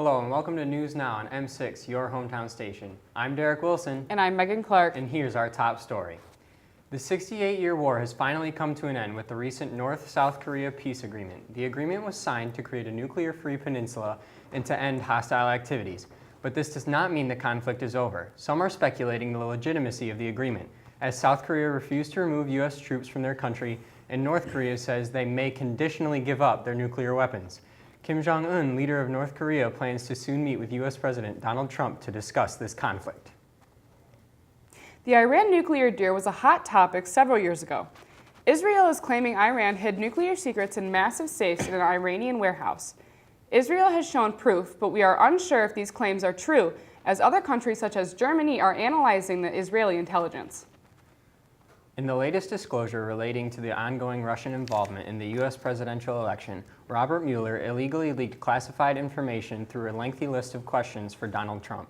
Hello and welcome to News Now on M6, your hometown station. I'm Derek Wilson. And I'm Megan Clark. And here's our top story. The 68-year war has finally come to an end with the recent North-South Korea peace agreement. The agreement was signed to create a nuclear-free peninsula and to end hostile activities. But this does not mean the conflict is over. Some are speculating the legitimacy of the agreement, as South Korea refused to remove U.S. troops from their country, and North Korea says they may conditionally give up their nuclear weapons. Kim Jong-un, leader of North Korea, plans to soon meet with U.S. President Donald Trump to discuss this conflict. The Iran nuclear deal was a hot topic several years ago. Israel is claiming Iran hid nuclear secrets in massive safes in an Iranian warehouse. Israel has shown proof, but we are unsure if these claims are true, as other countries such as Germany are analyzing the Israeli intelligence. In the latest disclosure relating to the ongoing Russian involvement in the U.S. presidential election, Robert Mueller illegally leaked classified information through a lengthy list of questions for Donald Trump.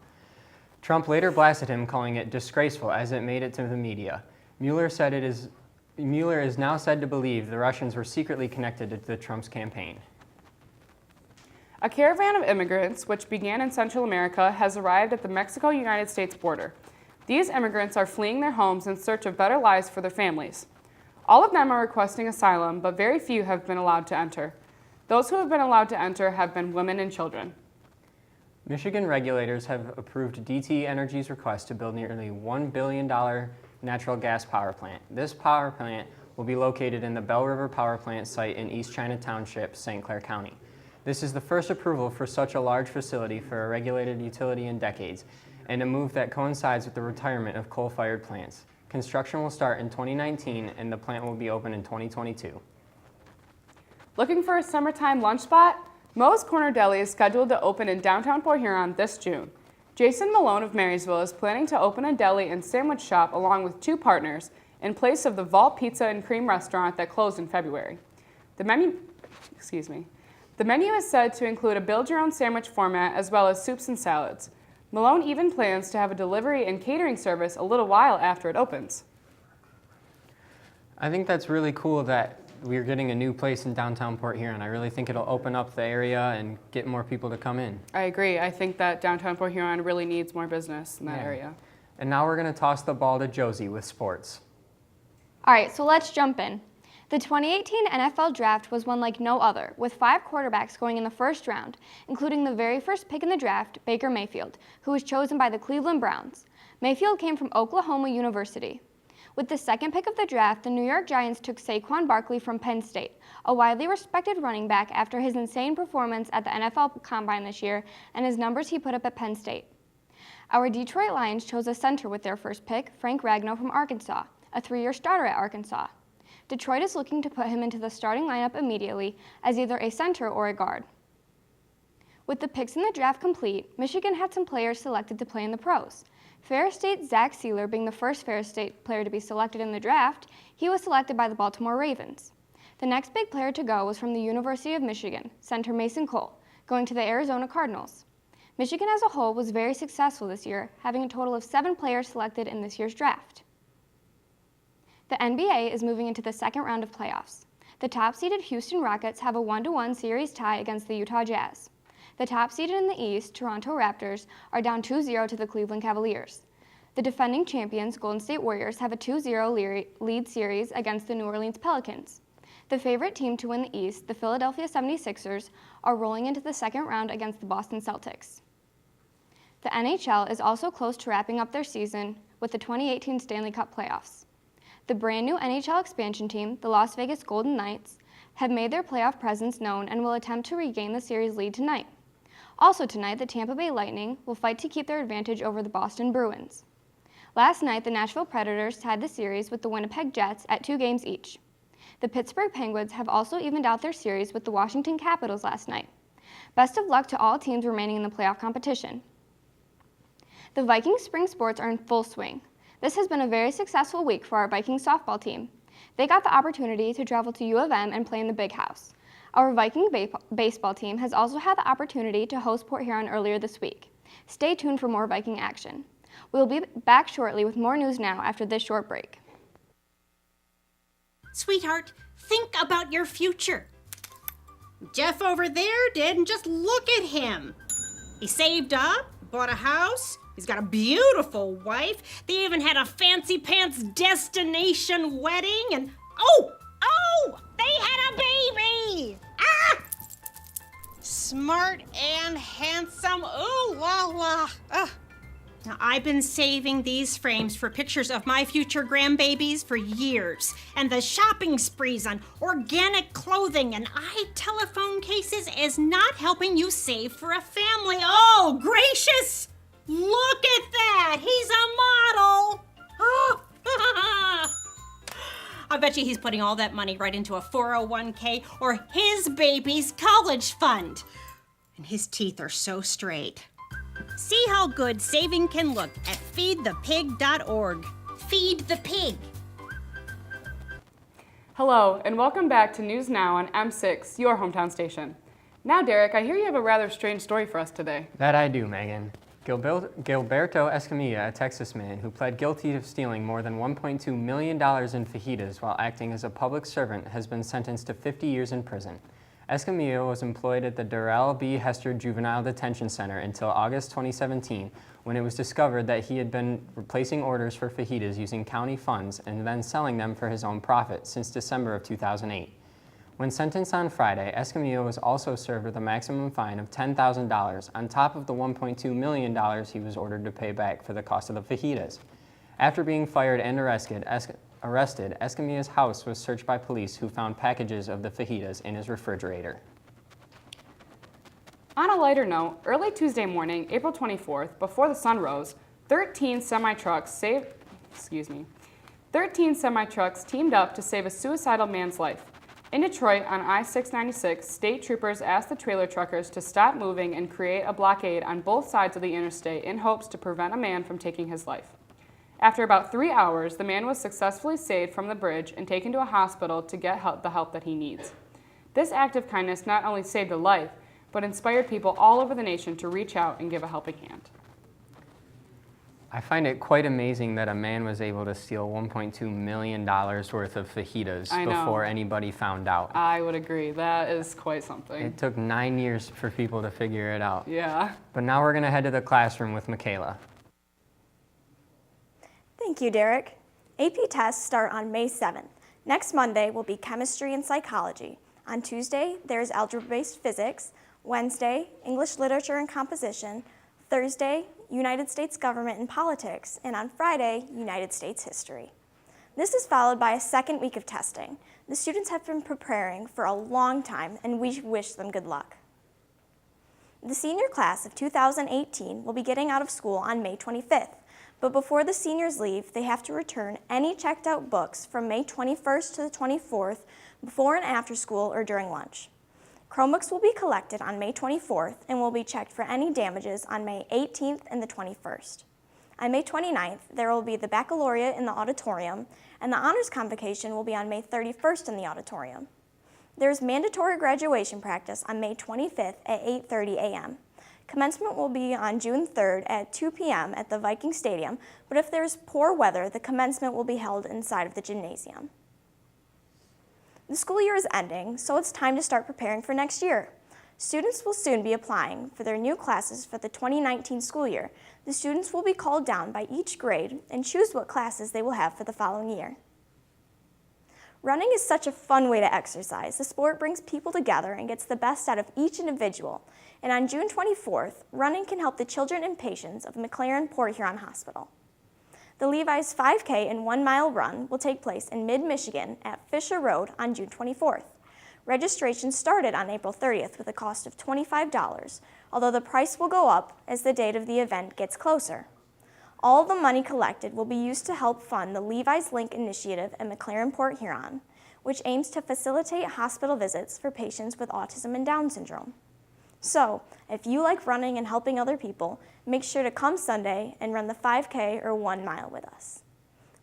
Trump later blasted him, calling it disgraceful as it made it to the media. Mueller is now said to believe the Russians were secretly connected to the Trump's campaign. A caravan of immigrants, which began in Central America, has arrived at the Mexico-United States border. These immigrants are fleeing their homes in search of better lives for their families. All of them are requesting asylum, but very few have been allowed to enter. Those who have been allowed to enter have been women and children. Michigan regulators have approved DTE Energy's request to build nearly $1 billion natural gas power plant. This power plant will be located in the Bell River Power Plant site in East China Township, St. Clair County. This is the first approval for such a large facility for a regulated utility in decades, and a move that coincides with the retirement of coal-fired plants. Construction will start in 2019, and the plant will be open in 2022. Looking for a summertime lunch spot? Moe's Corner Deli is scheduled to open in downtown Port Huron this June. Jason Malone of Marysville is planning to open a deli and sandwich shop along with two partners in place of the Vault Pizza and Cream restaurant that closed in February. The menu is said to include a build-your-own sandwich format as well as soups and salads. Malone even plans to have a delivery and catering service a little while after it opens. I think that's really cool that we're getting a new place in downtown Port Huron. I really think it'll open up the area and get more people to come in. I agree. I think that downtown Port Huron really needs more business in that area. And now we're going to toss the ball to Josie with sports. All right, so let's jump in. The 2018 NFL Draft was one like no other, with 5 quarterbacks going in the first round, including the very first pick in the draft, Baker Mayfield, who was chosen by the Cleveland Browns. Mayfield came from Oklahoma University. With the second pick of the draft, the New York Giants took Saquon Barkley from Penn State, a widely respected running back after his insane performance at the NFL Combine this year and his numbers he put up at Penn State. Our Detroit Lions chose a center with their first pick, Frank Ragnow from Arkansas, a 3-year starter at Arkansas. Detroit is looking to put him into the starting lineup immediately as either a center or a guard. With the picks in the draft complete, Michigan had some players selected to play in the pros. Ferris State's Zach Sealer being the first Ferris State player to be selected in the draft, he was selected by the Baltimore Ravens. The next big player to go was from the University of Michigan, center Mason Cole, going to the Arizona Cardinals. Michigan as a whole was very successful this year, having a total of 7 players selected in this year's draft. The NBA is moving into the second round of playoffs. The top-seeded Houston Rockets have a 1-1 series tie against the Utah Jazz. The top-seeded in the East, Toronto Raptors, are down 2-0 to the Cleveland Cavaliers. The defending champions, Golden State Warriors, have a 2-0 lead series against the New Orleans Pelicans. The favorite team to win the East, the Philadelphia 76ers, are rolling into the second round against the Boston Celtics. The NHL is also close to wrapping up their season with the 2018 Stanley Cup playoffs. The brand new NHL expansion team, the Las Vegas Golden Knights, have made their playoff presence known and will attempt to regain the series lead tonight. Also tonight, the Tampa Bay Lightning will fight to keep their advantage over the Boston Bruins. Last night, the Nashville Predators tied the series with the Winnipeg Jets at 2 games each. The Pittsburgh Penguins have also evened out their series with the Washington Capitals last night. Best of luck to all teams remaining in the playoff competition. The Vikings spring sports are in full swing. This has been a very successful week for our Vikings softball team. They got the opportunity to travel to U of M and play in the Big House. Our Viking baseball team has also had the opportunity to host Port Huron earlier this week. Stay tuned for more Viking action. We'll be back shortly with more news now after this short break. Sweetheart, think about your future. Jeff over there did, and just look at him. He saved up, bought a house, he's got a beautiful wife. They even had a fancy pants destination wedding, and oh, they had a baby! Ah! Smart and handsome, ooh la la. Now, I've been saving these frames for pictures of my future grandbabies for years, and the shopping sprees on organic clothing and telephone cases is not helping you save for a family. Oh, gracious! Look at that! He's a model! Oh. I bet you he's putting all that money right into a 401k or his baby's college fund. And his teeth are so straight. See how good saving can look at feedthepig.org. Feed the pig. Hello, and welcome back to News Now on M6, your hometown station. Now, Derek, I hear you have a rather strange story for us today. That I do, Megan. Gilberto Escamilla, a Texas man who pled guilty of stealing more than $1.2 million in fajitas while acting as a public servant, has been sentenced to 50 years in prison. Escamilla was employed at the Durrell B. Hester Juvenile Detention Center until August 2017, when it was discovered that he had been replacing orders for fajitas using county funds and then selling them for his own profit since December of 2008. When sentenced on Friday, Escamilla was also served with a maximum fine of $10,000 on top of the $1.2 million he was ordered to pay back for the cost of the fajitas. After being fired and arrested, Escamilla's house was searched by police, who found packages of the fajitas in his refrigerator. On a lighter note, early Tuesday morning, April 24th, before the sun rose, 13 semi-trucks teamed up to save a suicidal man's life. In Detroit, on I-696, state troopers asked the trailer truckers to stop moving and create a blockade on both sides of the interstate in hopes to prevent a man from taking his life. After about 3 hours, the man was successfully saved from the bridge and taken to a hospital to get the help that he needs. This act of kindness not only saved a life, but inspired people all over the nation to reach out and give a helping hand. I find it quite amazing that a man was able to steal $1.2 million worth of fajitas before anybody found out. I would agree. That is quite something. It took 9 years for people to figure it out. Yeah. But now we're going to head to the classroom with Michaela. Thank you, Derek. AP tests start on May 7th. Next Monday will be chemistry and psychology. On Tuesday, there's algebra-based physics. Wednesday, English literature and composition. Thursday, United States government and politics. And on Friday, United States history. This is followed by a second week of testing. The students have been preparing for a long time, and we wish them good luck. The senior class of 2018 will be getting out of school on May 25th. But before the seniors leave, they have to return any checked out books from May 21st to the 24th before and after school or during lunch. Chromebooks will be collected on May 24th and will be checked for any damages on May 18th and the 21st. On May 29th, there will be the baccalaureate in the auditorium, and the honors convocation will be on May 31st in the auditorium. There is mandatory graduation practice on May 25th at 8:30 a.m. Commencement will be on June 3rd at 2 p.m. at the Viking Stadium, but if there is poor weather, the commencement will be held inside of the gymnasium. The school year is ending, so it's time to start preparing for next year. Students will soon be applying for their new classes for the 2019 school year. The students will be called down by each grade and choose what classes they will have for the following year. Running is such a fun way to exercise. The sport brings people together and gets the best out of each individual. And on June 24th, running can help the children and patients of McLaren Port Huron Hospital. The Levi's 5K and 1 mile run will take place in mid-Michigan at Fisher Road on June 24th. Registration started on April 30th with a cost of $25, although the price will go up as the date of the event gets closer. All the money collected will be used to help fund the Levi's Link initiative at McLaren Port Huron, which aims to facilitate hospital visits for patients with autism and Down syndrome. So, if you like running and helping other people, make sure to come Sunday and run the 5K or 1 mile with us.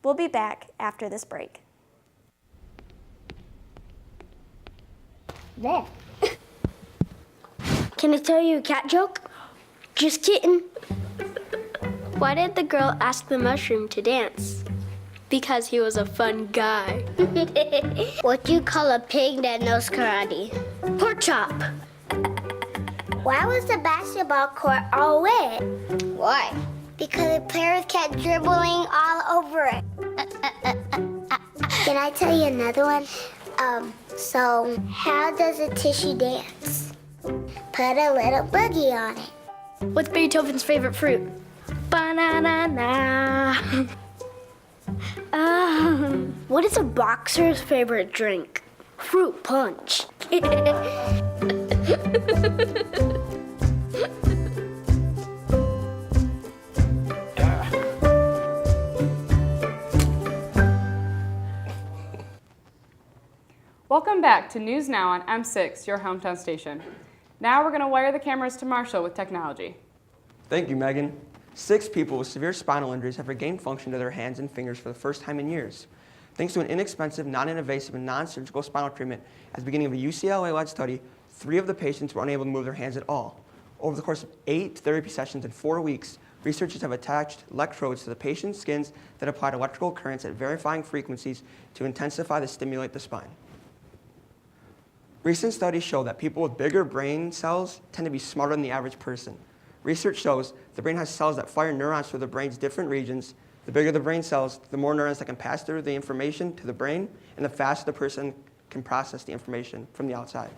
We'll be back after this break. There. Can I tell you a cat joke? Just kidding. Why did the girl ask the mushroom to dance? Because he was a fun guy. What do you call a pig that knows karate? Pork chop. Why was the basketball court all wet? Why? Because the players kept dribbling all over it. Can I tell you another one? So how does a tissue dance? Put a little boogie on it. What's Beethoven's favorite fruit? Banana. What is a boxer's favorite drink? Fruit punch. Welcome back to News Now on M6, your hometown station. Now we're going to wire the cameras to Marshall with technology. Thank you, Megan. 6 people with severe spinal injuries have regained function to their hands and fingers for the first time in years. Thanks to an inexpensive, non-invasive, and non-surgical spinal treatment at the beginning of a UCLA-led study, 3 of the patients were unable to move their hands at all. Over the course of 8 therapy sessions in 4 weeks, researchers have attached electrodes to the patient's skins that applied electrical currents at varying frequencies to intensify and stimulate the spine. Recent studies show that people with bigger brain cells tend to be smarter than the average person. Research shows the brain has cells that fire neurons through the brain's different regions. The bigger the brain cells, the more neurons that can pass through the information to the brain, and the faster the person can process the information from the outside.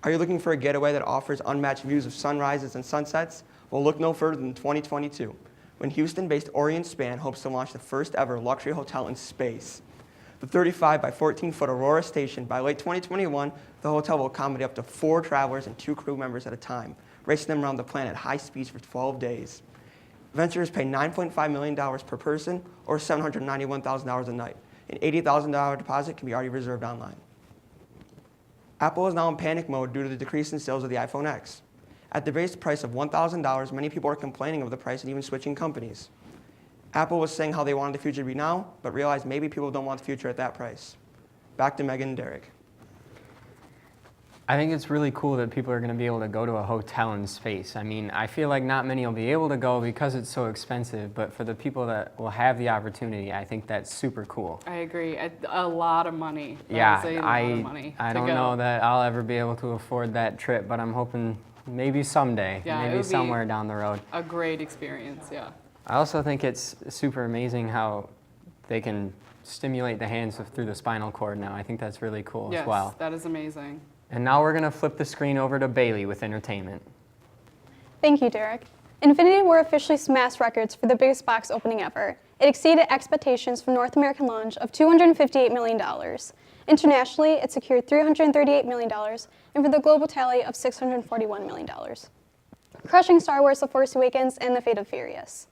Are you looking for a getaway that offers unmatched views of sunrises and sunsets? Well, look no further than 2022, when Houston-based Orient Span hopes to launch the first ever luxury hotel in space. The 35 by 14-foot Aurora Station, by late 2021, the hotel will accommodate up to 4 travelers and 2 crew members at a time, racing them around the planet at high speeds for 12 days. Venturers pay $9.5 million per person, or $791,000 a night. An $80,000 deposit can be already reserved online. Apple is now in panic mode due to the decrease in sales of the iPhone X. At the base price of $1,000, many people are complaining of the price and even switching companies. Apple was saying how they wanted the future to be now, but realized maybe people don't want the future at that price. Back to Megan and Derek. I think it's really cool that people are going to be able to go to a hotel in space. I mean, I feel like not many will be able to go because it's so expensive, but for the people that will have the opportunity, I think that's super cool. I agree. A lot of money. Yeah, That is a lot of money I to don't go. know that I'll ever be able to afford that trip, but I'm hoping maybe someday, Yeah, it maybe would be somewhere down the road. A great experience, yeah. I also think it's super amazing how they can stimulate the hands through the spinal cord now. I think that's really cool Yes, as well. that is amazing. And now we're going to flip the screen over to Bailey with entertainment. Thank you, Derek. Infinity War officially smashed records for the biggest box opening ever. It exceeded expectations for North American launch of $258 million. Internationally, it secured $338 million, and for the global tally of $641 million. Crushing Star Wars The Force Awakens and The Fate of Furious.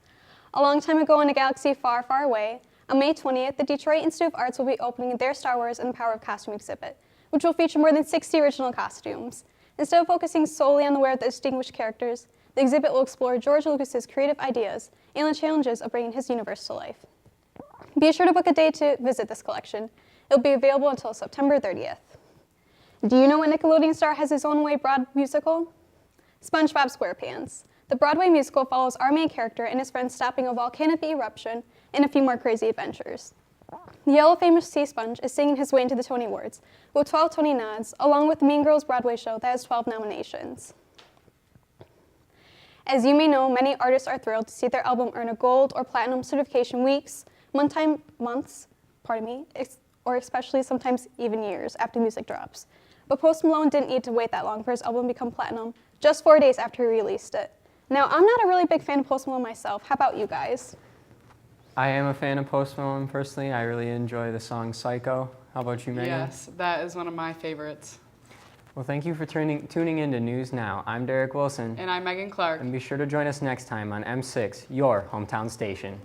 A long time ago in a galaxy far, far away, on May 20th, the Detroit Institute of Arts will be opening their Star Wars and the Power of Costume exhibit, which will feature more than 60 original costumes. Instead of focusing solely on the wear of the distinguished characters, the exhibit will explore George Lucas's creative ideas and the challenges of bringing his universe to life. Be sure to book a day to visit this collection. It'll be available until September 30th. Do you know what Nickelodeon star has his own way Broadway musical? SpongeBob SquarePants. The Broadway musical follows our main character and his friends stopping a volcanic eruption and a few more crazy adventures. The yellow famous sea sponge is singing his way into the Tony Awards with 12 Tony nods, along with the Mean Girls Broadway show that has 12 nominations. As you may know, many artists are thrilled to see their album earn a gold or platinum certification weeks, months, or especially sometimes even years after music drops. But Post Malone didn't need to wait that long for his album to become platinum, just 4 days after he released it. Now, I'm not a really big fan of Post Malone myself. How about you guys? I am a fan of Post Malone personally. I really enjoy the song Psycho. How about you, Megan? Yes, that is one of my favorites. Well, thank you for tuning in to News Now. I'm Derek Wilson. And I'm Megan Clark. And be sure to join us next time on M6, your hometown station.